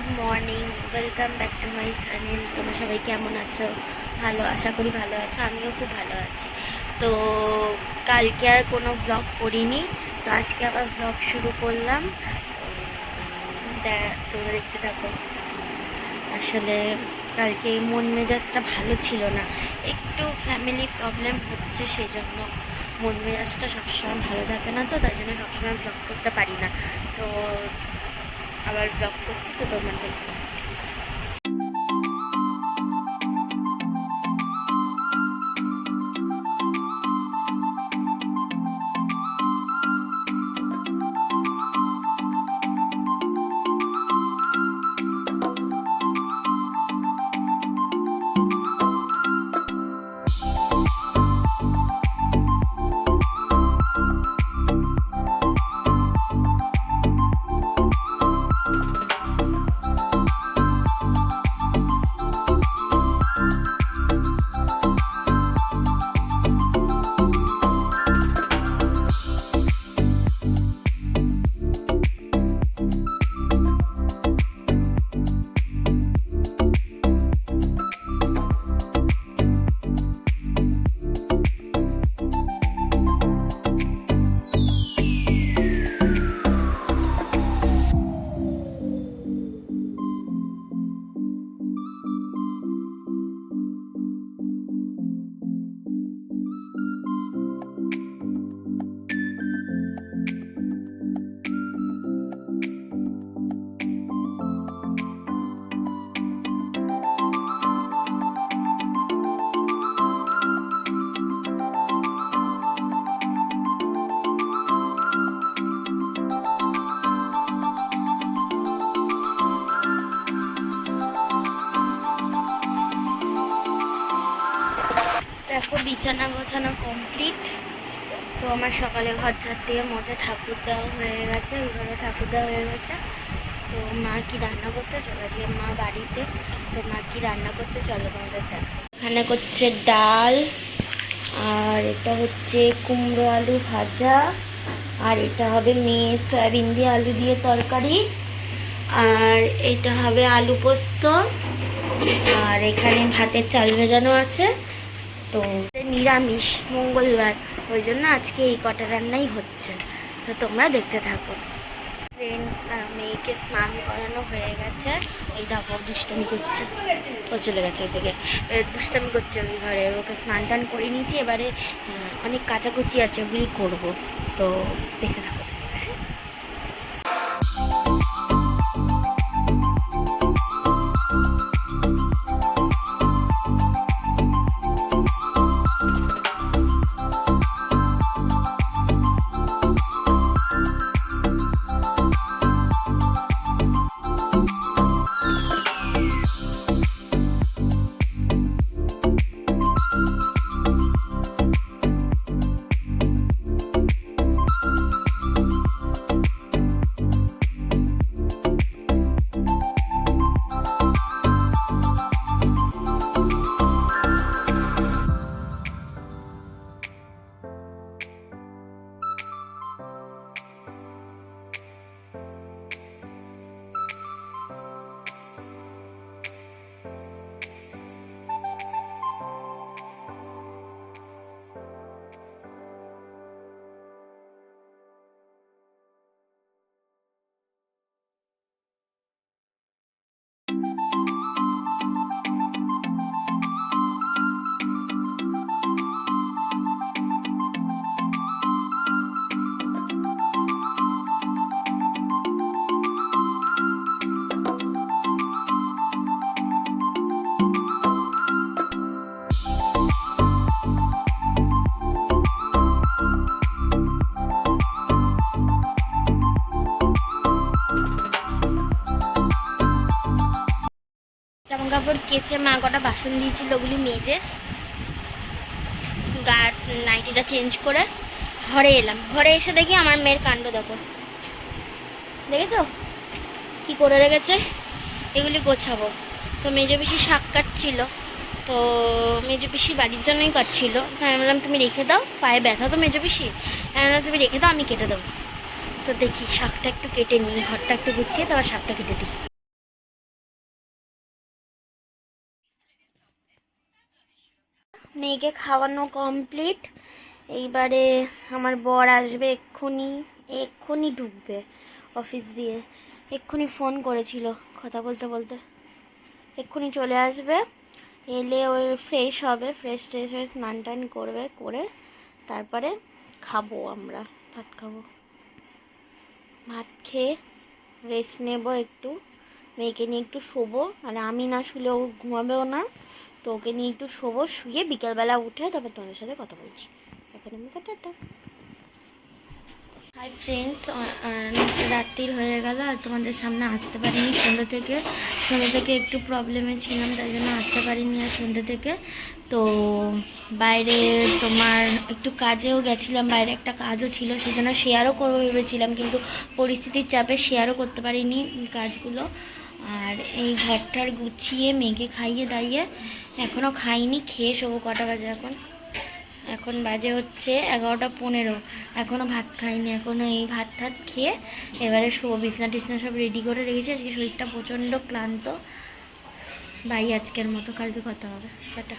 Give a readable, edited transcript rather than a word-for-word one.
Good morning, welcome back to my channel. তোমরা সবাই কেমন আছো? ভালো, আশা করি ভালো আছো। আমিও খুব ভালো আছি। তো কালকে আর কোনো ব্লগ করিনি, তো আজকে আবার ব্লগ শুরু করলাম। তোমরা দেখতে থাকো। আসলে কালকে মন মেজাজটা ভালো ছিল না, একটু ফ্যামিলি প্রবলেম হচ্ছে, সেই জন্য মন মেজাজটা সবসময় ভালো থাকে না, তো তাই জন্য সবসময় ব্লগ করতে পারি না। তো আবার ব্লগ করছি, তো তোমার দেখতে। দেখো, বিছানা গোছানো কমপ্লিট। তো আমার সকালে ঘর ঝাড় দিয়ে মোজা ঠাকুর দেওয়া হয়ে গেছে, ওই ঘরে ঠাকুর দেওয়া হয়ে গেছে। তো মা কি রান্না করছে চলো, আজকে মা বাড়িতে, তো মা কি রান্না করছে চলো তোমাদের দেখো। এখানে করছে ডাল, আর এটা হচ্ছে কুমড়ো আলু ভাজা, আর এটা হবে মেয়ে সয়াবিন দিয়ে আলু দিয়ে তরকারি, আর এটা হবে আলু পোস্ত, আর এখানে ভাতের চাল ভেজানো আছে। তো নিরামিষ মঙ্গলবার, ওই জন্য আজকে এই কটা রান্নাই হচ্ছে। তো তোমরা দেখতে থাকো। ফ্রেন্ডস, মেয়েকে স্নান করানো হয়ে গেছে। এই দেখো দুষ্টামি করছে, ও চলে গেছে ওইদিকে, দুষ্টামি করছে ওই ঘরে। ওকে স্নান টান করে নিয়েছি, এবারে অনেক কাচাকুচি আছে, ওগুলি করবো। তো দেখতে থাকো। জামা কাপড় কেচে মা কটা বাসন দিয়েছিল, ওগুলি মেজে গা নাইটিটা চেঞ্জ করে ঘরে এলাম। ঘরে এসে দেখি আমার মেয়ের কাণ্ড দেখো, দেখেছো কি করে রেখেছে। এগুলি গোছাবো। তো মেজো পিসি শাক কাটছিল, তো মেজো পিসি বাড়ির জন্যই কাটছিল। আমি বললাম তুমি রেখে দাও, পায়ে ব্যথা তো মেজো পিসি, আমি বললাম তুমি রেখে দাও, আমি কেটে দেবো। তো দেখি শাকটা একটু কেটে নিই, ঘরটা একটু গুছিয়ে তারপর শাকটা কেটে দিই। মেয়েকে খাওয়ানো কমপ্লিট। এইবারে আমার বর আসবে, এক্ষুনি এক্ষুনি ঢুকবে অফিস দিয়ে। এক্ষুনি ফোন করেছিল কথা বলতে বলতে, এক্ষুনি চলে আসবে। এলে ওই ফ্রেশ হবে, ফ্রেশ ট্রেশ হয়ে স্নান টান করবে, করে তারপরে খাবো, আমরা ভাত খাবো। ভাত খেয়ে রেস্ট নেবো একটু, মেয়েকে নিয়ে একটু শোবো, আর আমি না শুলে ও ঘুমাবেও না, তো ওকে নিয়ে একটু শোবো, শুয়ে বিকেলবেলা উঠে তারপর তোমাদের সাথে কথা বলছি। এখন আমি টাটা। হাই ফ্রেন্ডস, অনেক রাত্রির হয়ে গেল আর তোমাদের সামনে আসতে পারিনি সন্ধ্যে থেকে একটু প্রবলেমে ছিলাম, তাই জন্য আসতে পারিনি আর সন্ধ্যে থেকে। তো বাইরে তোমার একটু কাজেও গেছিলাম, বাইরে একটা কাজও ছিল, সেই জন্য শেয়ারও করবো ভেবেছিলাম, কিন্তু পরিস্থিতির চাপে শেয়ারও করতে পারিনি কাজগুলো। আর এই ঘরটার গুছিয়ে মেয়েকে খাইয়ে দাইয়ে, এখনও খাইনি, খেয়ে শোবো। কটা বাজে এখন? এখন বাজে হচ্ছে 11টা 15। এখনও ভাত খাইনি, এখনও এই ভাত ঠাত খেয়ে এবারে শোবো। বিছনা টিছনা সব রেডি করে রেখেছি, আজকে শরীরটা প্রচণ্ড ক্লান্ত। বাই, আজকের মতো, কালকে কথা হবে, টাটা।